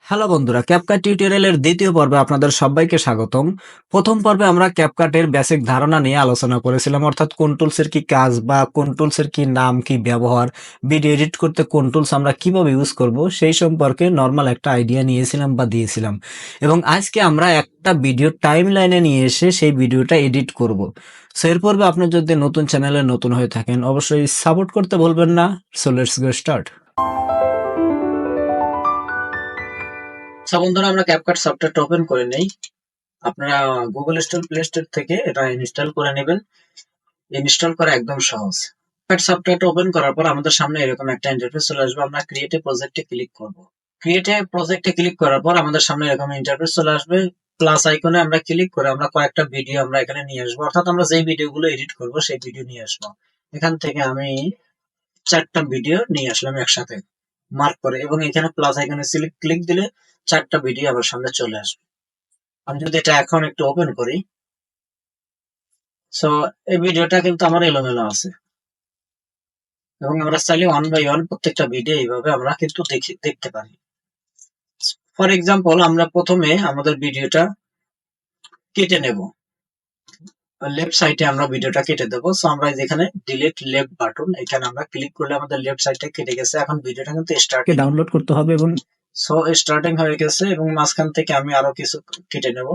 Hello বন্ধুরা, CapCut টিউটোরিয়ালের দ্বিতীয় পর্বে আপনাদের সবাইকে স্বাগতম। প্রথম পর্বে আমরা ক্যাপকাটের বেসিক ধারণা নিয়ে আলোচনা করেছিলাম, অর্থাৎ কোন টুলসের কি কাজ বা কোন টুলসের কি নাম, কি ব্যবহার, ভিডিও এডিট করতে কোন টুলস আমরা কিভাবে ইউজ করব সেই সম্পর্কে নর্মাল একটা আইডিয়া নিয়েছিলাম বা দিয়েছিলাম। এবং আজকে আমরা একটা ভিডিও টাইম লাইনে নিয়ে এসে সেই ভিডিওটা এডিট করব। সো এর পর্বে আপনি যদি নতুন চ্যানেলে নতুন হয়ে থাকেন অবশ্যই সাপোর্ট করতে ভুলবেন না। So let's go start. বন্ধুরা, আমরা ক্যাপকাট সফটওয়্যারটা ওপেন করে নেই। আপনারা গুগল স্টোর, প্লে স্টোর থেকে এটা ইনস্টল করে নেবেন। ইনস্টল করা একদম সহজ। ক্যাপকাট সফটওয়্যারটা ওপেন করার পর আমাদের সামনে এরকম একটা ইন্টারফেস চলে আসবে। আমরা ক্রিয়েট এ প্রজেক্টে ক্লিক করব। ক্রিয়েট এ প্রজেক্টে ক্লিক করার পর আমাদের সামনে এরকম ইন্টারফেস চলে আসবে। প্লাস আইকনে আমরা ক্লিক করে আমরা কয়েকটা ভিডিও আমরা এখানে নিয়ে আসবো, অর্থাৎ আমরা যেই ভিডিওগুলো এডিট করব সেই ভিডিও নিয়ে আসবো। এখান থেকে আমি 4টা ভিডিও নিয়ে আসলাম একসাথে মার্ক করে, এবং এখানে প্লাস আইকনে ক্লিক দিলে 4টা ভিডিও আমার সামনে চলে আসবে। আমি যদি এটা এখন একটু ওপেন করি, সো এই ভিডিওটা কিন্তু আমার এলোমেলো আছে, এবং আমরা চাইলে ওয়ান বাই ওয়ান প্রত্যেকটা ভিডিও এইভাবে আমরা কিন্তু দেখতে পারি। ফর এক্সাম্পল, আমরা প্রথমে আমাদের ভিডিওটা কেটে নেব। লেফট সাইডে আমরা ভিডিওটা কেটে দেবো। সো আমরা যেখানে ডিলিট লেফট বাটন, এখানে আমরা ক্লিক করলে আমাদের লেফট সাইডটা কেটে গেছে। এখন ভিডিওটা কিন্তু স্টার্টে ডাউনলোড করতে হবে, এবং সো স্টার্টিং হয়ে গেছে, এবং মাঝখান থেকে আমি আরো কিছু কেটে নেব।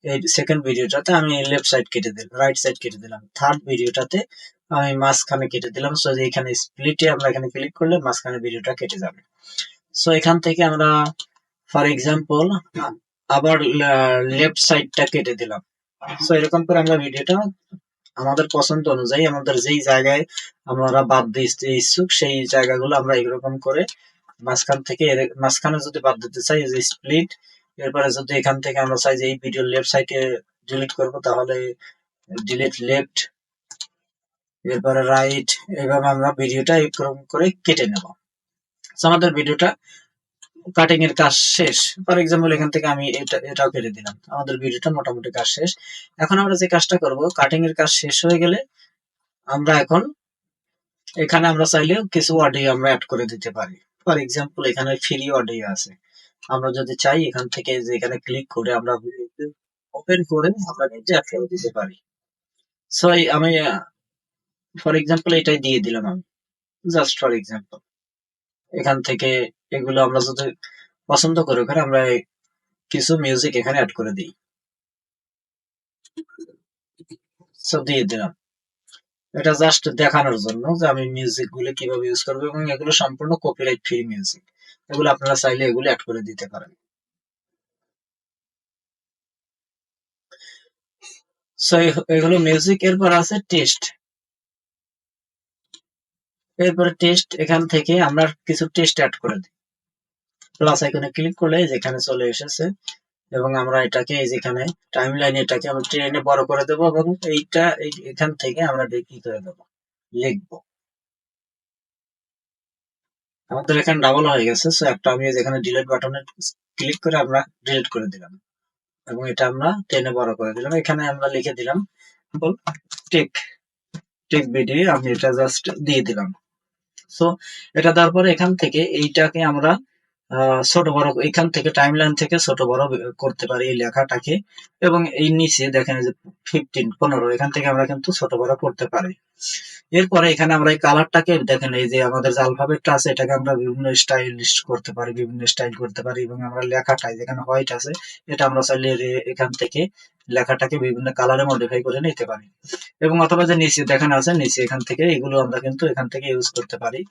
এই সেকেন্ড ভিডিওটাতে আমি লেফট সাইড কেটে দিলাম, রাইট সাইড কেটে দিলাম। থার্ড ভিডিওটাতে আমি মাঝখানে কেটে দিলাম। সো এখানে স্প্লিটে আমরা এখানে ক্লিক করলে মাঝখানে ভিডিওটা কেটে যাবে। সো এখান থেকে আমরা ফর এক্সাম্পল আবার লেফট সাইডটা কেটে দিলাম। সো এরকম করে আমরা ভিডিওটা আমাদের পছন্দ অনুযায়ী, আমাদের যেই জায়গায় আমরা বাদ দিতে ইচ্ছুক সেই জায়গাগুলো আমরা এরকম করে মাঝখান থেকে, মাঝখানে যদি বাদ দিতে চাই যে স্প্লিট, এরপরে যদি এখান থেকে আমরা চাই যে এই ভিডিও লেফট সাইডে ডিলিট করব, তাহলে ডিলিট লেফট, এরপরে রাইট, এইভাবে আমরা ভিডিওটা এরকম করে কেটে নেব। আমাদের ভিডিওটা কাটিং এর কাজ শেষ। ফর এক্সাম্পল, এখান থেকে আমি এটাও কেটে দিলাম। আমাদের ভিডিওটা মোটামুটি কাজ শেষ। এখন আমরা যে কাজটা করব, কাটিং এর কাজ শেষ হয়ে গেলে আমরা এখন এখানে আমরা চাইলে কিছু অডিও আমরা অ্যাড করে দিতে পারি। ফর এক্সাম্পল, এখানে ফ্রি অডিও আছে। আমরা যদি চাই এখান থেকে যে এখানে ক্লিক করে আমরা ওপেন করে আমরা নিজে অ্যাড করে দিতে পারি। সো আমি ফর এক্সাম্পল এটাই দিয়ে দিলাম, আমি জাস্ট ফর এক্সাম্পল। এখান থেকে এগুলো আমরা যদি পছন্দ করি, ওখানে আমরা কিছু মিউজিক এখানে অ্যাড করে দিই। সো দিয়ে দিলাম। এটা জাস্ট দেখানোর জন্য যে আমি মিউজিক গুলো কিভাবে ইউজ করবো, এবং এগুলো সম্পূর্ণ কপিরাইট ফ্রি মিউজিক। এগুলো আপনারা চাইলে এগুলো অ্যাড করে দিতে পারেন। সো এগুলো মিউজিক। এরপর আছে টেস্ট। এরপরে টেস্ট, এখান থেকে আমরা কিছু টেস্ট অ্যাড করে দিই। প্লাস আইকনে ক্লিক করলে যেখানে চলে এসেছে, এবং আমরা এটাকে এই যেখানে টাইম লাইন, এটাকে আমরা ট্রেনে বড় করে দেবো, এবং এইটা এখান থেকে আমরা কি করে দেবো, লিখবো। আমাদের এখানে ডাবল হয়ে গেছে। সো একটা আমি যেখানে ডিলিট বাটনে ক্লিক করে আমরা ডিলিট করে দিলাম, এবং এটা আমরা টেনে বড় করে দিলাম। এখানে আমরা লিখে দিলাম টেক টেক ভিডিও, আমি এটা জাস্ট দিয়ে দিলাম। সো এটা দেওয়ার পরে এখান থেকে এইটাকে আমরা ছোট বড়, এখান থেকে টাইম লাইন থেকে ছোট বড় করতে পারি এই লেখাটাকে, এবং এই নিচে দেখেন যে 15 এখান থেকে আমরা কিন্তু ছোট বড় করতে পারি। এরপরে এখানে আমরা এই কালারটাকে দেখেন, এই যে আমাদের যে আলফাবেটটা আছে এটাকে আমরা বিভিন্ন স্টাইলিশ করতে পারি, বিভিন্ন স্টাইল করতে পারি, এবং আমরা লেখাটাই যেখানে হোয়াইট আছে এটা আমরা চাইলে এখান থেকে লেখাটাকে বিভিন্ন কালারে মডিফাই করে নিতে পারি। এবং অথবা যে নিচে দেখানো আছে, নিচে এখান থেকে এগুলো আমরা কিন্তু এখান থেকে ইউজ করতে পারি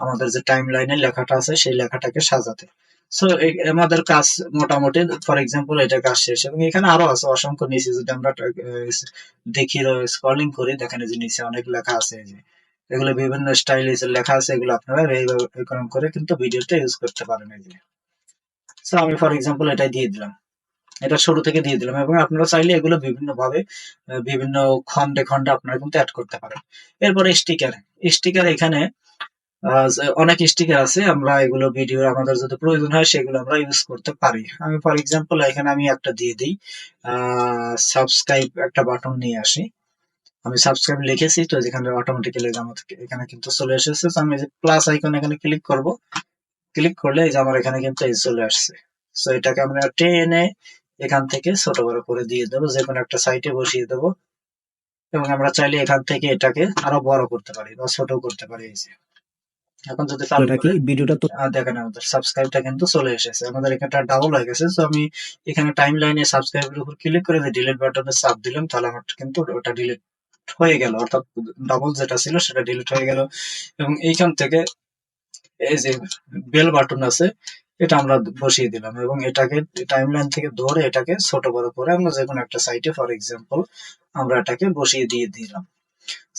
আমাদের যে টাইম লাইনের লেখাটা আছে সেই লেখাটাকে সাজাতে। সো আমাদের কাজ মোটামুটি ফর এক্সাম্পল এটা কাজ শেষ, এবং এখানে আরো আছে অসংখ্য। নিচে যদি আমরা দেখি, স্ক্রলিং করি, দেখেন যে নিচে অনেক লেখা আছে, যে এগুলো বিভিন্ন স্টাইলিশ লেখা আছে, এগুলো আপনারা এইভাবে এরকম করে কিন্তু ভিডিওতে ইউজ করতে পারেন। এই যে সো আমি ফর এক্সাম্পল এটাই দিয়ে দিলাম, এটা শুরু থেকে দিয়ে দিলাম, এবং আপনারা চাইলে এগুলো বিভিন্ন ভাবে বিভিন্ন খন্ডে খন্ডে আপনারা কিন্তু অ্যাড করতে পারেন। এরপরে স্টিকার। স্টিকার এখানে অনেক স্টিকার আছে, আমরা এগুলো ভিডিও আমাদের যদি প্রয়োজন হয় সেগুলো আমরা ইউজ করতে পারি। আমি ফর এক্সাম্পল এখানে আমি একটা দিয়ে দিই, সাবস্ক্রাইব একটা বাটন নিয়ে আসি। আমি সাবস্ক্রাইব লিখেছি, তো যেখানে অটোমেটিক্যালি এখানে কিন্তু চলে এসেছে। তো আমি প্লাস আইকন এখানে ক্লিক করব। ক্লিক করলে এই যে আমার এখানে কিন্তু এই চলে আসছে। সো এটাকে আমরা টেনে এখান থেকে ছোট বড় করে দিয়ে দেবো, যে কোনো একটা সাইডে বসিয়ে দেবো, এবং আমরা চাইলে এখান থেকে এটাকে আরো বড় করতে পারি বা ছোট করতে পারি। এখন যদি চালু এটা কি করে ভিডিওটা তো দেখেন আমাদের সাবস্ক্রাইবটা কিন্তু চলে এসেছে, আমাদের এখানটা ডাবল হয়ে গেছে। তো আমি এখানে টাইম লাইনে সাবস্ক্রাইবের উপর ক্লিক করে ডিলিট বাটনে চাপ দিলাম, তাহলে আমার কিন্তু ওটা ডিলিট হয়ে গেল, অর্থাৎ ডাবল যেটা ছিল সেটা ডিলিট হয়ে গেল। এবং এইখান থেকে এই যে বেল বাটন আছে এটা আমরা বসিয়ে দিলাম, এবং এটাকে টাইমলাইন থেকে ধরে এটাকে ছোট বড় করে আমরা যে কোনো একটা সাইটে ফর এক্সাম্পল আমরা এটাকে বসিয়ে দিয়ে দিলাম।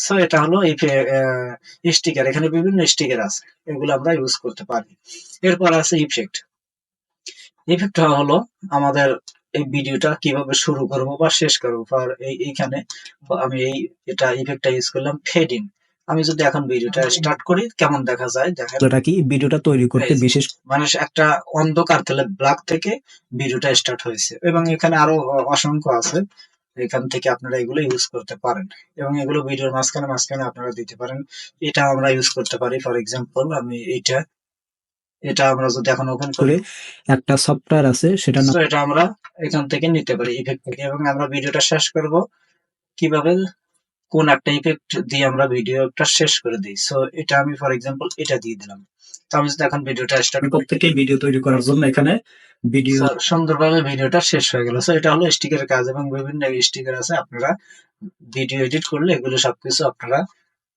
সো এটা হলো এই স্টিকার, এখানে বিভিন্ন স্টিকার আছে, এগুলো আমরা ইউজ করতে পারি। এরপর আছে ইফেক্ট। ইফেক্ট হলো আমাদের এই ভিডিওটা কিভাবে শুরু করব বা শেষ করব। এইখানে আমি এটা ইফেক্টটা ইউজ করলাম ফেডিং। আমি যদি এখন ভিডিওটা স্টার্ট করি কেমন দেখা যায় দেখেন। এটা কি ভিডিওটা তৈরি করতে এই যে, বিশেষ মানে একটা অন্ধকার থেকে ব্ল্যাক থেকে ভিডিওটা স্টার্ট হয়েছে, এবং এখানে আরো অসংখ্য আছে, এখান থেকে আপনারা এগুলো ইউজ করতে পারেন, এবং এগুলো ভিডিওর মাঝখানে মাঝখানে আপনারা দিতে পারেন। এটা আমরা ইউজ করতে পারি, ফর এক্সাম্পল আমি এটা আমরা যদি এখন ওপেন করি, করে একটা সফটওয়্যার আছে সেটা তো এটা আমরা এখান থেকে নিতে পারি ইফেক্ট থেকে, এবং আমরা ভিডিওটা শেষ করব কিভাবে, কোন একটা ইফেক্ট দিয়ে আমরা ভিডিওটা শেষ করে দিই। সো এটা আমি ফর এক্সাম্পল এটা দিয়ে দিলাম। তো আমি যদি এখন ভিডিওটা স্টার্ট করি, প্রত্যেকেই ভিডিও তৈরি করার জন্য এখানে ভিডিও সুন্দরভাবে ভিডিওটা শেষ হয়ে গেল। সো এটা হলো স্টিকারের কাজ, এবং বিভিন্ন স্টিকার আছে, আপনারা ভিডিও এডিট করলে এগুলো সবকিছু আপনারা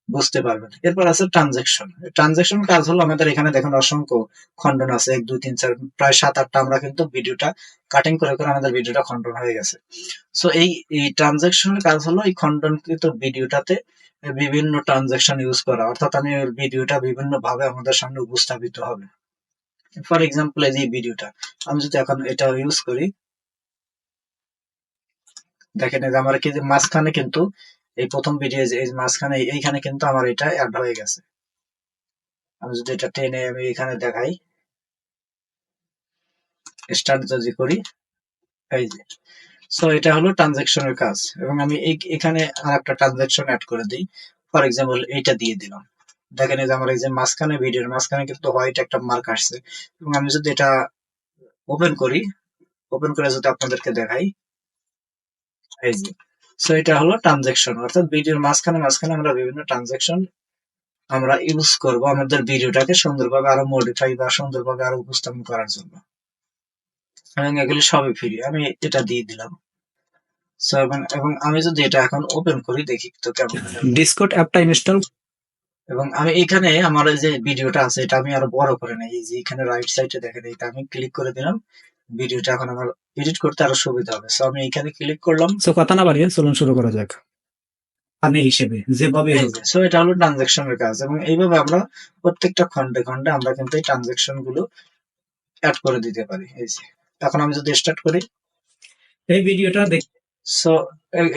বুঝতে পারবেন। এরপর আছে ট্রানজেকশন। ট্রানজেকশন কাজ হলো আমাদের এখানে দেখেন অসংখ্য খণ্ডন আছে, 1 2 3 4 প্রায় 7 8টা আমরা কিন্তু ভিডিওটা কাটিং করে করে আমাদের ভিডিওটা খণ্ডন হয়ে গেছে। সো এই ট্রানজেকশনের কাজ হলো এই খণ্ডনকৃত ভিডিওটাতে বিভিন্ন ট্রানজেকশন ইউজ করা, অর্থাৎ আমি ভিডিওটা বিভিন্ন ভাবে আমাদের সামনে উপস্থাপিত হবে। ফর এক্সাম্পল এই যে ভিডিওটা আমি যদি এখন এটা ইউজ করি, দেখেন এই যে আমার কি মাঝখানে কিন্তু এই প্রথম ভিডিও এই মাঝখানে এইখানে কিন্তু আমার এটা অ্যাড হয়ে গেছে। আমি যদি এটা টেনে আমি এখানে দেখাই, স্টার্ট যদি করি, এই যে, সো এটা হলো ট্রানজেকশনের কাজ। এবং আমি এখানে আর একটা ট্রানজেকশন অ্যাড করে দিই, ফর এক্সাম্পল এইটা দিয়ে দিলাম। দেখেন এই যে আমার এই যে মাঝখানে ভিডিওর মাঝখানে কিন্তু হোয়াইট একটা মার্ক আসছে, এবং আমি যদি এটা ওপেন করি, ওপেন করে যদি আপনাদেরকে দেখাই, এই যে, সো এটা হলো ট্রানজেকশন, অর্থাৎ ভিডিওর মাঝখানে মাঝখানে আমরা বিভিন্ন ট্রানজেকশন আমরা ইউজ করব আমাদের ভিডিওটাকে সুন্দরভাবে আরো মডিফাই বা সুন্দরভাবে আরো উপস্থাপন করার জন্য, এবং এগুলি সবই ফ্রি। আমি এটা দিয়ে দিলাম। সো এবং আমি যদি এটা এখন ওপেন করি দেখি তো কেমন, ডিসকর্ড অ্যাপটা ইনস্টল এবং আমি এখানে আমার এই যে ভিডিওটা আছে এটা আমি আরো বড় করে নেই, এই যে এখানে রাইট সাইডে দেখেন এটা আমি ক্লিক করে দিলাম, ভিডিওটা এখন আমার এডিট করতে আরো সুবিধা হবে। সো আমি এখানে ক্লিক করলাম, সো কথা না বাড়িয়ে চলুন শুরু করা যাক মানে হিসেবে যেভাবে এই হোক যে, সো এটা হলো ট্রানজাকশনের কাজ, এবং এইভাবে আমরা প্রত্যেকটা খন্ডে খন্ডে আমরা কিন্তু এই ট্রানজাকশন গুলো অ্যাড করে দিতে পারি। এই যে, এখন আমি যদি স্টার্ট করি, এই ভিডিওটা সো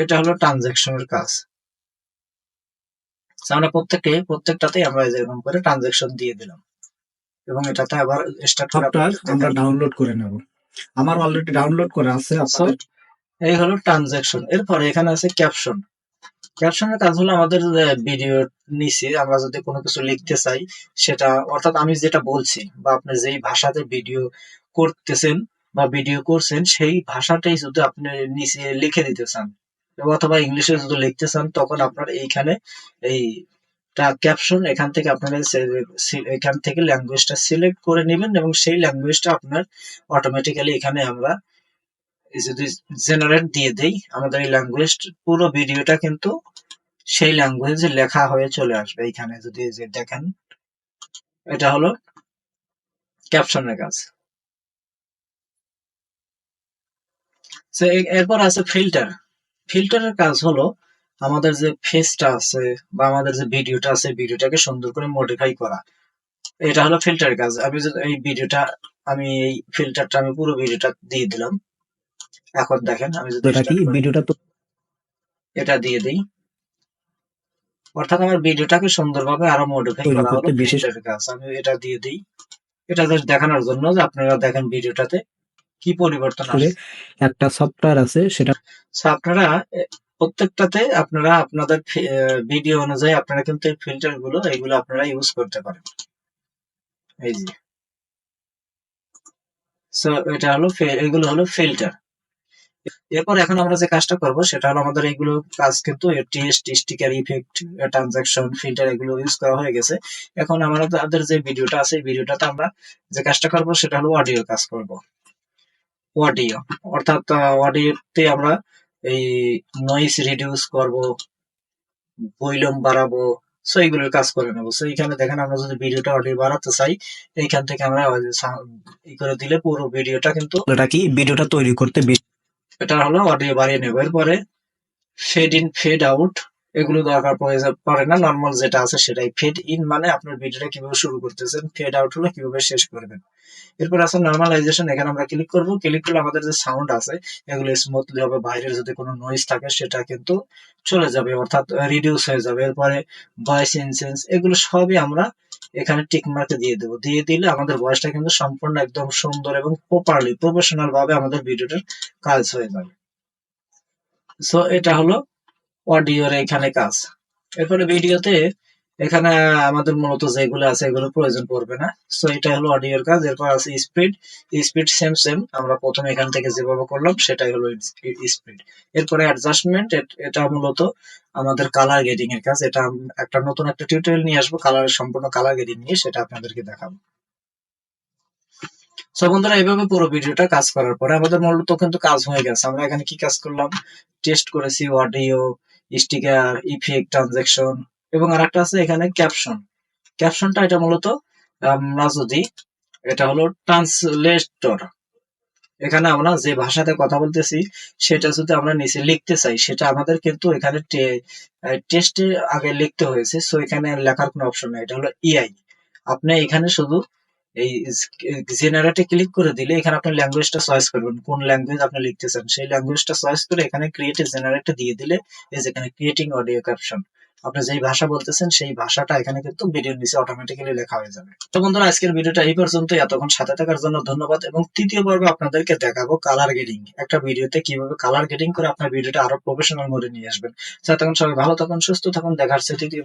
এটা হলো ট্রানজাকশনের কাজ। So, আমরা প্রত্যেকটাতেই আমরা এরকম করে ট্রানজাকশন দিয়ে দিলাম, এবং এটাতে আবার স্টার্ট করে সফটওয়্যার আপনাদের আমরা দেখাই। ডাউনলোড করে নেব আমার অলরেডি ডাউনলোড করা আছে সো আপনাদের এই হলো ট্রানজাকশন। এরপরে এখানে আছে ক্যাপশন। ক্যাপশনের কাজ হলো আমাদের ভিডিও নিচে আমরা যদি কোনো কিছু লিখতে চাই, সেটা অর্থাৎ আমি যেটা বলছি বা আপনি যেই ভাষাতে ভিডিও করতেছেন বা ভিডিও করছেন সেই ভাষাটাই যদি আপনি নিচে লিখে দিতে চান, অথবা ইংলিশে যদি লিখতে চান, তখন আপনার এইখানে এই ক্যাপশন এখান থেকে আপনারা এখান থেকে ল্যাঙ্গুয়েজটা সিলেক্ট করে নেবেন, এবং সেই ল্যাঙ্গুয়েজটা আপনার অটোমেটিক্যালি এখানে আমরা যদি জেনারেট দিয়ে দেই, আমাদের এই ল্যাঙ্গুয়েজ পুরো ভিডিওটা কিন্তু সেই ল্যাঙ্গুয়েজে লেখা হয়ে চলে আসবে। এইখানে যদি যে দেখেন এটা হলো ক্যাপশনের কাজ। So, এরপর আছে ফিল্টার। ফিল্টারের কাজ হলো আমাদের যে ফেসটা আছে বা আমাদের যে ভিডিওটা আছে ভিডিওটাকে সুন্দর করে মডিফাই করা, এটা হলো ফিল্টারের কাজ। আমি যদি এই ভিডিওটা আমি এই ফিল্টারটা আমি পুরো ভিডিওটা দিয়ে দিলাম। এখন দেখেন আমি যদি এটা কি স্টার্ট করি, ভিডিওটা তো এটা দিয়ে দিই, অর্থাৎ আমার ভিডিওটাকে সুন্দরভাবে আরো মডিফাই তৈরি করা হলো করতে বিশেষ ফিল্টারের কাজ। আমি এটা দিয়ে দিই, এটা জাস্ট দেখানোর জন্য যে আপনারা দেখেন ভিডিওটাতে কি পরিবর্তন করে আসছে। একটা সফটওয়্যার আছে সেটা সো আপনারা প্রত্যেকটাতে আপনারা আপনাদের ভিডিও অনুযায়ী আপনারা কিন্তু এই ফিল্টার গুলো এগুলো আপনারা ইউজ করতে পারেন। এই যে, সো এটা হলো এগুলো হলো ফিল্টার। এরপর এখন আমরা যে কাজটা করব সেটা হলো আমাদের এগুলো কাজ কিন্তু test, sticker, effect, transaction, filter এগুলো ইউজ করা হয়ে গেছে। এখন আমাদের যে ভিডিওটা আছে এই ভিডিওটাতে আমরা যে কাজটা করব সেটা হলো অডিও কাজ করব। অডিও অর্থাৎ অডিওতে আমরা এই নয়েজ রিডিউস করব, ভলিউম বাড়াবো, সো এইগুলোর কাজ করে নেবো। সো এখানে দেখেন আমরা যদি ভিডিওটা অডিও বাড়াতে চাই এইখান থেকে আমরা ই করে দিলে পুরো ভিডিওটা কিন্তু এটা কি ভিডিওটা তৈরি করতে এটা হলো অডিও বাড়িয়ে নেবো। এরপরে ফেড ইন, ফেড আউট এগুলো দরকার পড়ে না, নর্মাল যেটা আছে সেটাই। ফেড ইন মানে আপনার ভিডিওটা কিভাবে শুরু করতেছেন, ফেড আউট হলো কিভাবে শেষ করবেন। এরপর আছে নর্মালাইজেশন, এখানে আমরা ক্লিক করব। ক্লিক করলে আমাদের যে সাউন্ড আছে এগুলো স্মুথলি হবে, বাইরের যদি কোনো নয়েজ থাকে সেটা কিন্তু চলে যাবে, অর্থাৎ রিডিউস হয়ে যাবে। এরপরে ভয়েস ইনসেন্স এগুলো সবই আমরা এখানে টিক মার্কে দিয়ে দেবো। দিয়ে দিলে আমাদের ভয়েসটা কিন্তু সম্পূর্ণ একদম সুন্দর এবং প্রপারলি প্রফেশনাল ভাবে আমাদের ভিডিওটার কাজ হয়ে যাবে। সো এটা হলো অডিওর এখানে কাজ। এরপরে ভিডিওতে এখানে আমাদের মূলত যেগুলো আছে এগুলো প্রয়োজন পড়বে না। সো এটা হলো অডিওর কাজ। এরপর আছে স্পিড। স্পিড সেম সেম আমরা প্রথমে এখান থেকে যেভাবে করলাম সেটাই হলো স্পিড। এরপরে অ্যাডজাস্টমেন্ট, এটা মূলত আমাদের কালার গ্রেডিং এর কাজ। এটা একটা নতুন একটা টিউটোরিয়াল নিয়ে আসবো কালারের, সম্পূর্ণ কালার গ্রেডিং নিয়ে, সেটা আপনাদেরকে দেখাবো। সো বন্ধুরা এইভাবে পুরো ভিডিওটা কাজ করার পরে আমাদের মূলত কিন্তু কাজ হয়ে গেছে। আমরা এখানে কি কাজ করলাম, টেস্ট করেছি অডিও, স্টিকার, ইফেক্ট, ট্রানজাকশন এবং আরেকটা আছে এখানে ক্যাপশন। ক্যাপশনটা এটা মূলত আমরা যদি এটা হলো ট্রান্সলেটর, এখানে আমরা যে ভাষাতে কথা বলতেছি সেটা যদি আমরা নিচে লিখতে চাই সেটা আমাদের কিন্তু এখানে টেস্টে আগে লিখতে হয়েছে। সো এখানে লেখার কোনো অপশন নেই, এটা হলো ইআই। আপনি এখানে শুধু এই জেনারেটে ক্লিক করে দিলে এখানে আপনি ল্যাঙ্গুয়েজটা চয়েস করবেন, কোন ল্যাঙ্গুয়েজ আপনি লিখতে চান সেই ল্যাঙ্গুয়েজটা চয়েস করে এখানে ক্রিয়েট জেনারেটে দিয়ে দিলে এই যে এখানে ক্রিয়েটিং অডিও ক্যাপশন, আপনি যেই ভাষা বলতেছেন সেই ভাষাটা এখানে কিন্তু ভিডিওর নিচে অটোমেটিক্যালি লেখা হয়ে যাবে। তো বন্ধুরা আজকের ভিডিওটা এই পর্যন্ত, এতক্ষণ সাথে থাকার জন্য ধন্যবাদ। এবং তৃতীয় পর্বে আপনাদেরকে দেখাবো কালার গ্রেডিং, একটা ভিডিওতে কিভাবে কালার গ্রেডিং করে আপনার ভিডিওটা আরো প্রফেশনাল মোডে নিয়ে আসবেন। তখন সবাই ভালো থাকুন, সুস্থ থাকুন, দেখা হচ্ছে তৃতীয়